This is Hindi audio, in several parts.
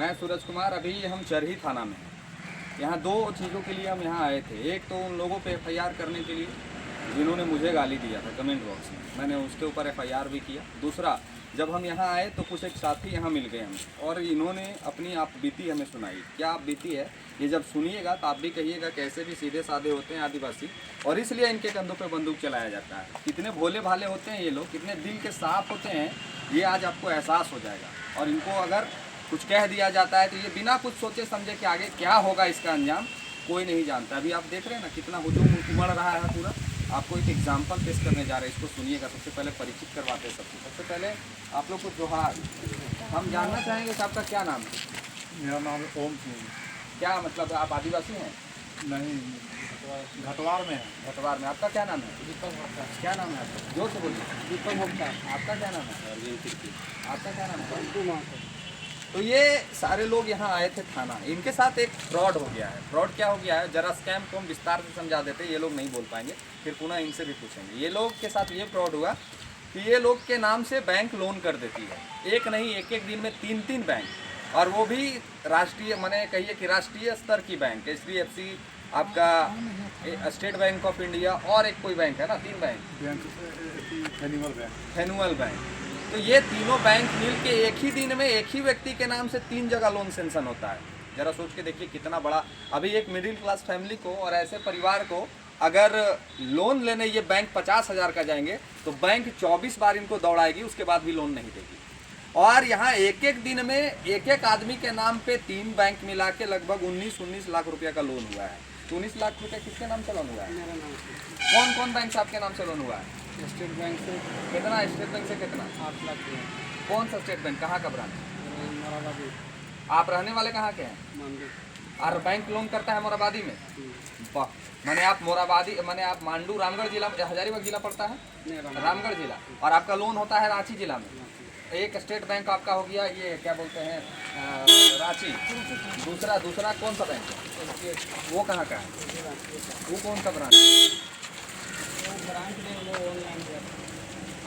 मैं सूरज कुमार, अभी हम चरही थाना में हैं। यहाँ दो चीज़ों के लिए हम यहाँ आए थे। एक तो उन लोगों पे एफआईआर करने के लिए जिन्होंने मुझे गाली दिया था कमेंट बॉक्स में, मैंने उसके ऊपर एफआईआर भी किया। दूसरा, जब हम यहाँ आए तो कुछ एक साथी यहाँ मिल गए हमें और इन्होंने अपनी आप बीती हमें सुनाई। क्या आप बीती है ये जब सुनिएगा तो आप भी कहिएगा कैसे भी सीधे साधे होते हैं आदिवासी, और इसलिए इनके कंधों पे बंदूक चलाया जाता है। कितने भोले भाले होते हैं ये लोग, कितने दिल के साफ होते हैं, ये आज आपको एहसास हो जाएगा। और इनको अगर कुछ कह दिया जाता है तो ये बिना कुछ सोचे समझे कि आगे क्या होगा इसका अंजाम कोई नहीं जानता। अभी आप देख रहे हैं ना कितना हुजूम उमड़ रहा है पूरा। आपको एक एग्जाम्पल पेश करने जा रहे हैं, इसको सुनिएगा। सबसे पहले परिचित करवाते हैं सबसे। सबसे पहले आप लोग को जोहार। हम जानना चाहेंगे कि आपका क्या नाम है? मेरा नाम है ओम सिंह। क्या मतलब आप आदिवासी हैं? नहीं, घटवार में है। घटवार में। आपका क्या नाम है? दीपक भट्टा। क्या नाम है आपका? जोर से बोलिए। दीपक भट्टा। आपका क्या नाम है? आपका क्या नाम है? अंटू माथुर। तो ये सारे लोग यहाँ आए थे थाना। इनके साथ एक फ्रॉड हो गया है। फ्रॉड क्या हो गया है जरा स्कैम को हम विस्तार से समझा देते, ये लोग नहीं बोल पाएंगे, फिर पुनः इनसे भी पूछेंगे। ये लोग के साथ ये फ्रॉड हुआ कि ये लोग के नाम से बैंक लोन कर देती है। एक नहीं, एक एक दिन में 3-3 बैंक, और वो भी राष्ट्रीय, माने कहिए कि राष्ट्रीय स्तर की बैंक। HDFC, आपका स्टेट बैंक ऑफ इंडिया, और एक कोई बैंक है ना, 3 बैंक, फैनुअल बैंक। तो ये तीनों बैंक मिल के एक ही दिन में एक ही व्यक्ति के नाम से 3 जगह लोन सेंक्शन होता है। जरा सोच के देखिए कितना बड़ा। अभी एक मिडिल क्लास फैमिली को और ऐसे परिवार को अगर लोन लेने ये बैंक 50,000 का जाएंगे तो बैंक 24 बार इनको दौड़ाएगी, उसके बाद भी लोन नहीं देगी। और यहाँ एक एक दिन में एक एक आदमी के नाम पे 3 बैंक मिला के लगभग 19 लाख रुपया का लोन हुआ है। 19 लाख रुपया किसके नाम से लोन हुआ है? मेरा नाम से। कौन कौन बैंक से आपके नाम से लोन हुआ है? स्टेट बैंक से कितना? स्टेट बैंक से कितना? 8 लाख दिया। कौन सा स्टेट बैंक? कहाँ का ब्रांच? मोराबादी आप रहने वाले कहाँ के हैं? मंदिर। और बैंक लोन करता है मोराबादी में? वाह, माने आप मोराबादी, माने आप मांडू रामगढ़ जिला, हजारीबाग जिला पड़ता है, रामगढ़ जिला, और आपका लोन होता है रांची जिला में। एक स्टेट बैंक आपका हो गया, ये क्या बोलते हैं, रांची। दूसरा कौन सा बैंक है? वो कहाँ का है? वो कौन सा ब्रांच? ब्रांच नहीं, वो ऑनलाइन गया।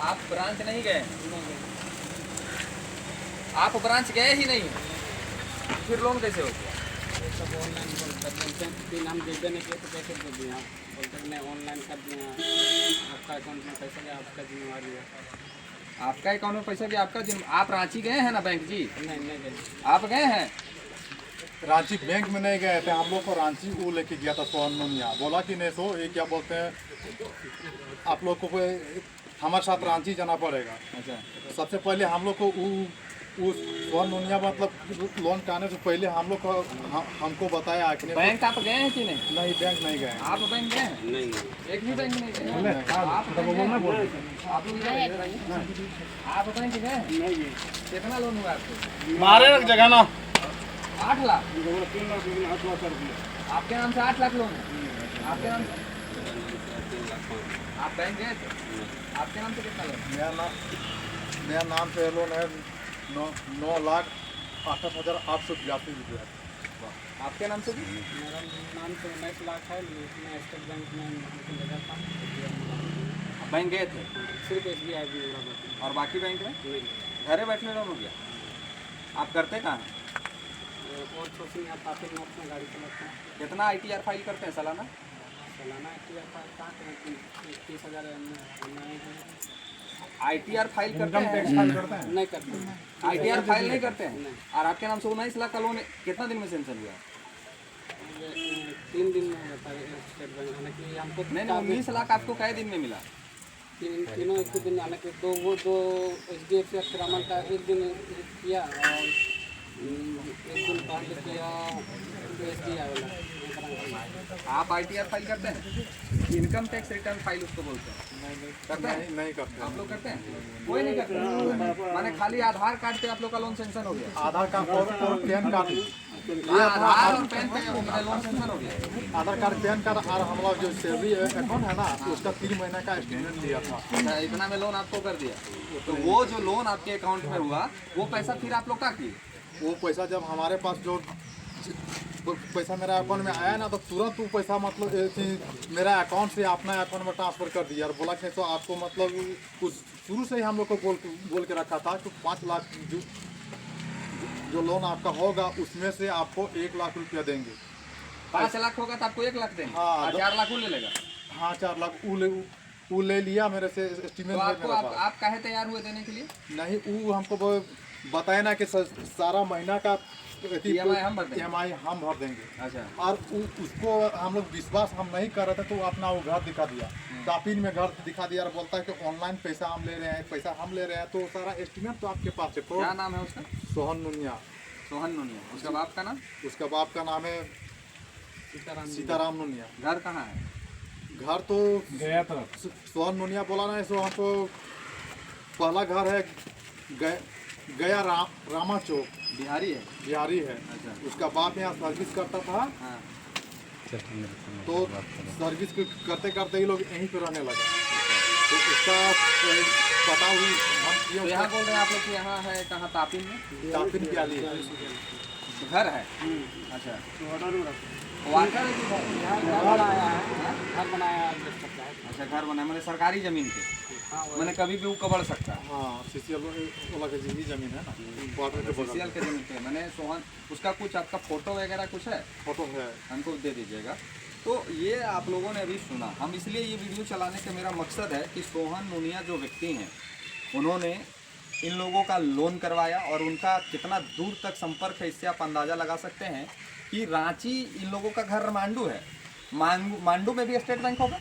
आप ब्रांच नहीं गए? नहीं गए। आप ब्रांच गए ही नहीं, फिर लोन कैसे हो गया? ये सब ऑनलाइन बोलते हैं। दिन हम देते नहीं किए तो कैसे दे दिए? बोलते नहीं, ऑनलाइन कर दिए, आपका अकाउंट में पैसा गया, आपका जिम्मेवारी है। आपका अकाउंट में पैसा भी आपका आप रांची गए हैं ना बैंक जी? नहीं गए। आप गए हैं? रांची बैंक में नहीं गए थे हम लोग को। रांची वो लेके गया था सोनमुनिया, बोला कि नहीं सो ये क्या बोलते हैं, आप लोग को हमारे साथ रांची जाना पड़ेगा। अच्छा, सबसे पहले हम लोग को उस सोनमुनिया मतलब लोन कराने से पहले हम लोग को हमको बताया कि बैंक आप गए हैं कि नहीं? नहीं, बैंक नहीं गए। आप बैंक गए हैं? नहीं। एक भी बैंक नहीं गए? नहीं। आप बैंक गए हैं? आप लोग गए हैं? आप बैंक गए हैं? नहीं गए। कितना लोन हुआ आपको? मारे रख जगह ना 8 लाख। 3 लाख 8 लाख कर दिया। आपके नाम से 8 लाख लोन है? आपके नाम से? आप बैंक गए थे? आपके नाम से कितना लोन? मेरा नाम से लोन है 9,68,882 रुपया। आपके नाम से भी? मेरा नाम से 19 लाख है, इसमें स्टेट बैंक में लगा था। बैंक गए थे सिर्फ SBI भी हो रहा था। और बाकी बैंक में नहीं। घरे बैठने लोन हो गया। आप करते कहाँ हैं? और सोचने आप ट्रैफिक में अपना गाड़ी चलाते हैं। कितना ITR फाइल करते हैं सालाना? सालाना कहाँ करें 30,000 ITR फाइल करते इनकम टैक्स हैं? फाइल करते हैं? नहीं करते हैं। ITR फाइल नहीं करते हैं? नहीं। और आपके नाम से 19 लाख का लोन कितना दिन में सेंक्शन हुआ? 3 दिन में हो जाता है स्टेट बैंक, हालांकि हमको नहीं, 19 लाख आपको कै दिन में मिला? तीनों एक दिन, हालांकि दो HDFC अक्षरामन का एक दिन किया और एक दिन पहले किया SBI वाला। आप ITR फाइल करते हैं? इनकम टैक्स रिटर्न फाइल उसको बोलते हैं, करते हैं? नहीं करते। आप लोग करते हैं? कोई नहीं करते? माने खाली आधार कार्ड पे आप लोग का लोन सेंक्शन हो गया? आधार कार्ड और पैन कार्ड, आधार और पैन पे लोन सेंक्शन हो गया? आधार कार्ड, पैन कार्ड और हम लोग जो सैलरी अकाउंट है ना, उसका 3 महीने का स्टेटमेंट दिया था। अच्छा, इतना में लोन आपको कर दिया। तो वो जो लोन आपके अकाउंट में हुआ वो पैसा फिर आप लोग क्या किए? वो पैसा जब हमारे पास जो पैसा मेरा अकाउंट में आया ना, तो तुरंत वो पैसा मतलब मेरा अकाउंट से अपना अकाउंट में ट्रांसफ़र कर दिया और बोला कि तो आपको मतलब कुछ शुरू से ही हम लोग को बोल के रखा था कि 5 लाख जो लोन आपका होगा उसमें से आपको 1 लाख रुपया देंगे। 5 लाख होगा तो आपको 1 लाख देंगे। हाँ, और 4 लाख वो ले लेगा। हाँ 4 लाख वो ले लिया मेरे से, एस्टीमेट तो है आपको मेरे पास। आप काहे तैयार हुए देने के लिए? नहीं वो हमको वो बताया ना कि सारा महीना का EMI हम भर देंगे। EMI हम भर देंगे। अच्छा। और उसको हम लोग विश्वास हम नहीं कर रहे थे, तो वो अपना वो घर दिखा दिया, तापिन में घर दिखा दिया और बोलता है कि ऑनलाइन पैसा हम ले रहे हैं, पैसा हम ले रहे हैं। तो सारा एस्टीमेट तो आपके पास है। तो क्या नाम है उसका? सोहन नुनिया। सोहन नुनिया। उसका बाप का नाम? उसका बाप का नाम है सीताराम नुनिया। घर कहाँ है? घर तो गया था। सोहन नुनिया बोला ना, सो हमको पहला घर है गया रामा चौक, बिहारी है। बिहारी है। अच्छा। उसका बाप यहाँ सर्विस करता था, हाँ। तो सर्विस करते करते ही लोग यहीं पे रहने लगे। तो उसका पता हुई हम किए। तो यहाँ बोल रहे हैं आप लोग कि यहाँ है कहाँ? तापिन में? तापिन प्याली घर है। अच्छा। वाटर है कि यहाँ घर बनाया है, घर बनाया है। अच्छा, घर बनाया मैंने सरकारी जमीन पे। हाँ, मैंने कभी भी वो कबड़ सकता है। हाँ सीसीएल वाला की ही जमीन है ना, वाटर के बगल सीसीएल के जमीन पे मैंने सोहन, उसका कुछ आपका फोटो वगैरह कुछ है फोटो है। हमको दे दीजिएगा। तो ये आप लोगों ने अभी सुना, हम इसलिए ये वीडियो चलाने का मेरा मकसद है कि सोहन नुनिया जो व्यक्ति हैं उन्होंने इन लोगों का लोन करवाया और उनका कितना दूर तक संपर्क है इससे आप अंदाज़ा लगा सकते हैं कि रांची इन लोगों का घर मांडू है। मांडू में भी स्टेट बैंक होगा।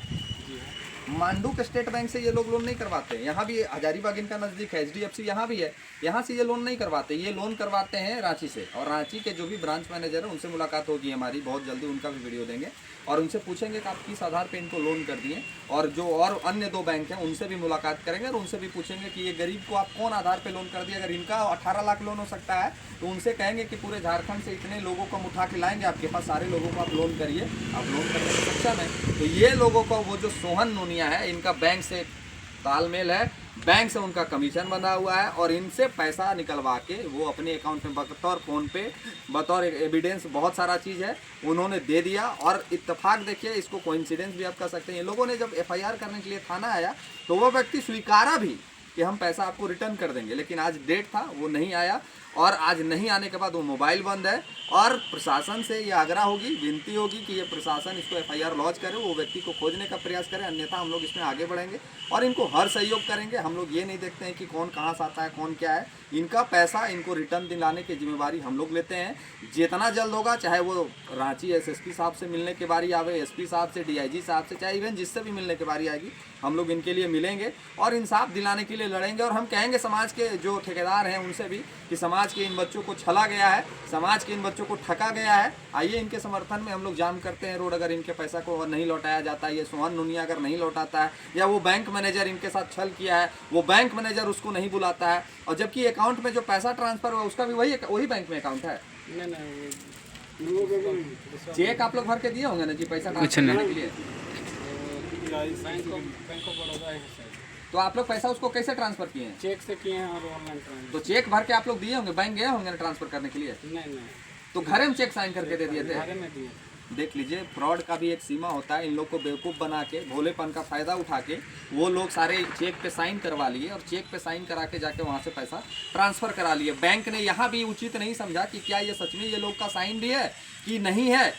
मांडू के स्टेट बैंक से ये लोग लोन नहीं करवाते। यहाँ भी हजारीबाग इनका नज़दीक है, HDFC यहाँ भी है, यहाँ से ये लोन नहीं करवाते। ये लोन करवाते हैं रांची से। और रांची के जो भी ब्रांच मैनेजर है उनसे मुलाकात होगी हमारी बहुत जल्दी, उनका भी वीडियो देंगे और उनसे पूछेंगे कि आप किस आधार पे इनको लोन कर दिए। और जो और अन्य 2 बैंक हैं उनसे भी मुलाकात करेंगे और उनसे भी पूछेंगे कि ये गरीब को आप कौन आधार पे लोन कर दिए। अगर इनका 18 लाख लोन हो सकता है तो उनसे कहेंगे कि पूरे झारखंड से इतने लोगों को हम उठा के लाएंगे आपके पास, सारे लोगों को आप लोन करिए, आप लोन करने में सक्षम है। तो ये लोगों को वो जो सोहन नुनिया है इनका बैंक से तालमेल है, बैंक से उनका कमीशन बंधा हुआ है और इनसे पैसा निकलवा के वो अपने अकाउंट में बतौर फ़ोन पे, बतौर एविडेंस बहुत सारा चीज़ है उन्होंने दे दिया। और इत्तेफाक देखिए, इसको कोइंसिडेंस भी आप कर सकते हैं। ये लोगों ने जब FIR करने के लिए थाना आया तो वो व्यक्ति स्वीकारा भी कि हम पैसा आपको रिटर्न कर देंगे, लेकिन आज डेट था वो नहीं आया। और आज नहीं आने के बाद वो मोबाइल बंद है। और प्रशासन से ये आग्रह होगी, विनती होगी कि ये प्रशासन इसको FIR लॉन्च करे, वो व्यक्ति को खोजने का प्रयास करे, अन्यथा हम लोग इसमें आगे बढ़ेंगे और इनको हर सहयोग करेंगे। हम लोग ये नहीं देखते हैं कि कौन कहाँ से आता है, कौन क्या है। इनका पैसा इनको रिटर्न दिलाने की जिम्मेवारी हम लोग लेते हैं। जितना जल्द होगा, चाहे वो रांची SSP साहब से मिलने की बारी आवे, SP साहब से, DIG साहब से, चाहे इवन जिससे भी मिलने की बारी आएगी, हम लोग इनके लिए मिलेंगे और इंसाफ दिलाने के लिए लड़ेंगे। और हम कहेंगे समाज के जो ठेकेदार हैं उनसे भी कि समाज के इन बच्चों को छला गया है, समाज के इन बच्चों को ठगा गया है। आइए इनके समर्थन में हम लोग जाम करते हैं रोड। अगर इनके पैसा को और नहीं लौटाया जाता है, ये सोहन नुनिया अगर नहीं लौटाता है, या वो बैंक मैनेजर इनके साथ छल किया है, वो बैंक मैनेजर उसको नहीं बुलाता है, और जबकि अकाउंट में जो पैसा ट्रांसफर हुआ उसका भी वही बैंक में अकाउंट है। चेक आप लोग भर के दिए होंगे ना जी पैसा ट्रांसफर करने के लिए? बैंक ऑफ बड़ौदा है। तो आप लोग पैसा उसको कैसे ट्रांसफर किए हैं? चेक से किए हैं और ऑनलाइन ट्रांसफर। तो चेक भर के आप लोग दिए होंगे, बैंक गए होंगे ना ट्रांसफर करने के लिए? नहीं तो घर में चेक साइन करके दे दिए थे? घरे में दिए। देख लीजिए, फ्रॉड का भी एक सीमा होता है। इन लोग को बेवकूफ़ बना के, भोलेपन का फ़ायदा उठा के वो लोग सारे चेक पे साइन करवा लिए और चेक पे साइन करा के जाके वहाँ से पैसा ट्रांसफ़र करा लिए। बैंक ने यहाँ भी उचित नहीं समझा कि क्या ये सच में ये लोग का साइन भी है कि नहीं है।